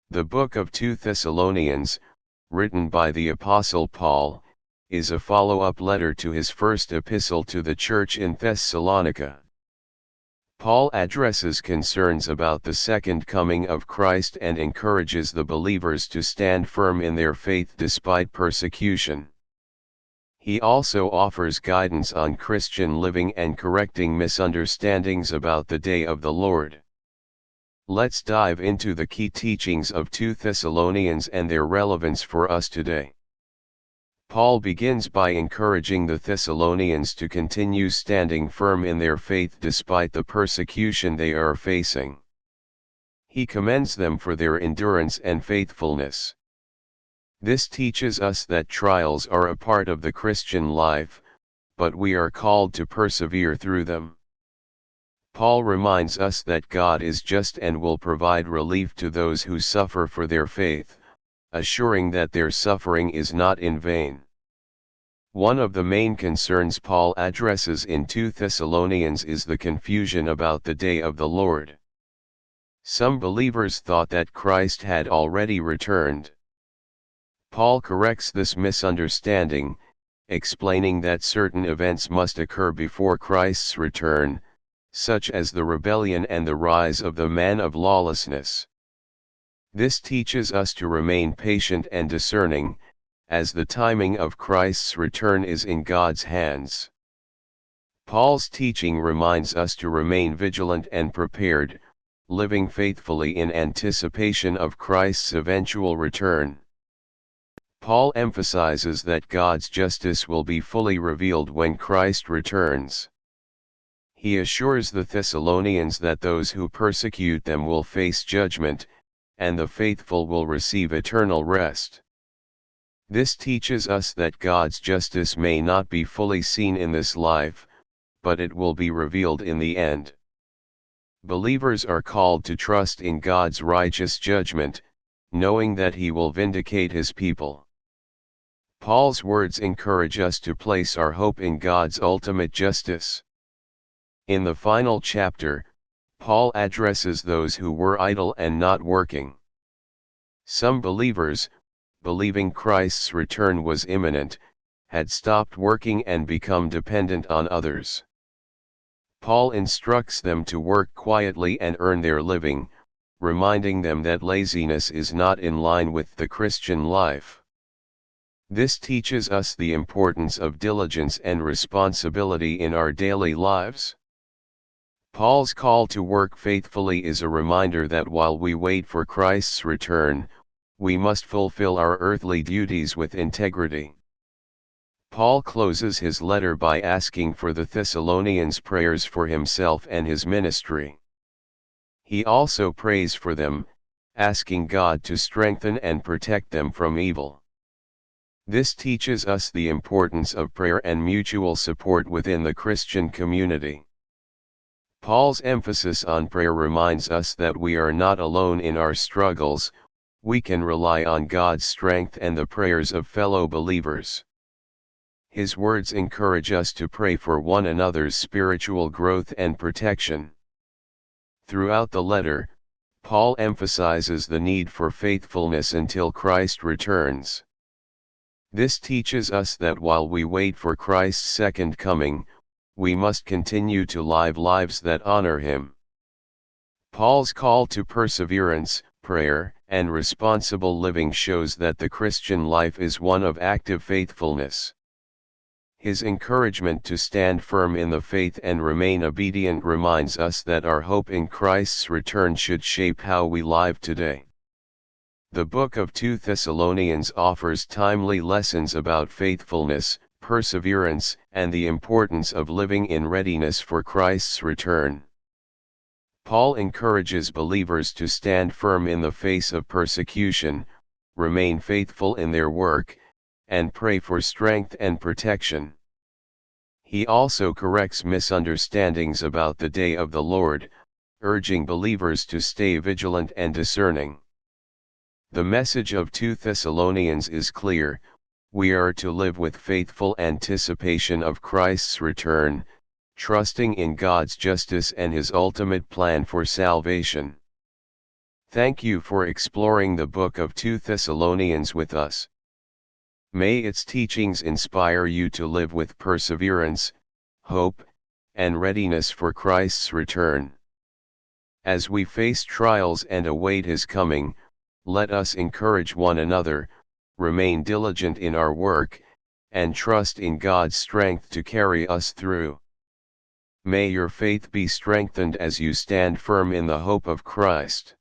The book of 2 Thessalonians, written by the Apostle Paul, is a follow-up letter to his first epistle to the church in Thessalonica. Paul addresses concerns about the second coming of Christ and encourages the believers to stand firm in their faith despite persecution. He also offers guidance on Christian living and correcting misunderstandings about the day of the Lord. Let's dive into the key teachings of 2 Thessalonians and their relevance for us today. Paul begins by encouraging the Thessalonians to continue standing firm in their faith despite the persecution they are facing. He commends them for their endurance and faithfulness. This teaches us that trials are a part of the Christian life, but we are called to persevere through them. Paul reminds us that God is just and will provide relief to those who suffer for their faith, assuring that their suffering is not in vain. One of the main concerns Paul addresses in 2 Thessalonians is the confusion about the day of the Lord. Some believers thought that Christ had already returned. Paul corrects this misunderstanding, explaining that certain events must occur before Christ's return, such as the rebellion and the rise of the man of lawlessness. This teaches us to remain patient and discerning, as the timing of Christ's return is in God's hands. Paul's teaching reminds us to remain vigilant and prepared, living faithfully in anticipation of Christ's eventual return. Paul emphasizes that God's justice will be fully revealed when Christ returns. He assures the Thessalonians that those who persecute them will face judgment, and the faithful will receive eternal rest. This teaches us that God's justice may not be fully seen in this life, but it will be revealed in the end. Believers are called to trust in God's righteous judgment, knowing that He will vindicate His people. Paul's words encourage us to place our hope in God's ultimate justice. In the final chapter, Paul addresses those who were idle and not working. Some believers, believing Christ's return was imminent, had stopped working and become dependent on others. Paul instructs them to work quietly and earn their living, reminding them that laziness is not in line with the Christian life. This teaches us the importance of diligence and responsibility in our daily lives. Paul's call to work faithfully is a reminder that while we wait for Christ's return, we must fulfill our earthly duties with integrity. Paul closes his letter by asking for the Thessalonians' prayers for himself and his ministry. He also prays for them, asking God to strengthen and protect them from evil. This teaches us the importance of prayer and mutual support within the Christian community. Paul's emphasis on prayer reminds us that we are not alone in our struggles. We can rely on God's strength and the prayers of fellow believers. His words encourage us to pray for one another's spiritual growth and protection. Throughout the letter, Paul emphasizes the need for faithfulness until Christ returns. This teaches us that while we wait for Christ's second coming, we must continue to live lives that honor Him. Paul's call to perseverance, prayer, and responsible living shows that the Christian life is one of active faithfulness. His encouragement to stand firm in the faith and remain obedient reminds us that our hope in Christ's return should shape how we live today. The book of 2 Thessalonians offers timely lessons about faithfulness, perseverance, and the importance of living in readiness for Christ's return. Paul encourages believers to stand firm in the face of persecution, remain faithful in their work, and pray for strength and protection. He also corrects misunderstandings about the day of the Lord, urging believers to stay vigilant and discerning. The message of 2 Thessalonians is clear: we are to live with faithful anticipation of Christ's return, trusting in God's justice and His ultimate plan for salvation. Thank you for exploring the book of 2 Thessalonians with us. May its teachings inspire you to live with perseverance, hope, and readiness for Christ's return. As we face trials and await His coming, let us encourage one another, remain diligent in our work, and trust in God's strength to carry us through. May your faith be strengthened as you stand firm in the hope of Christ.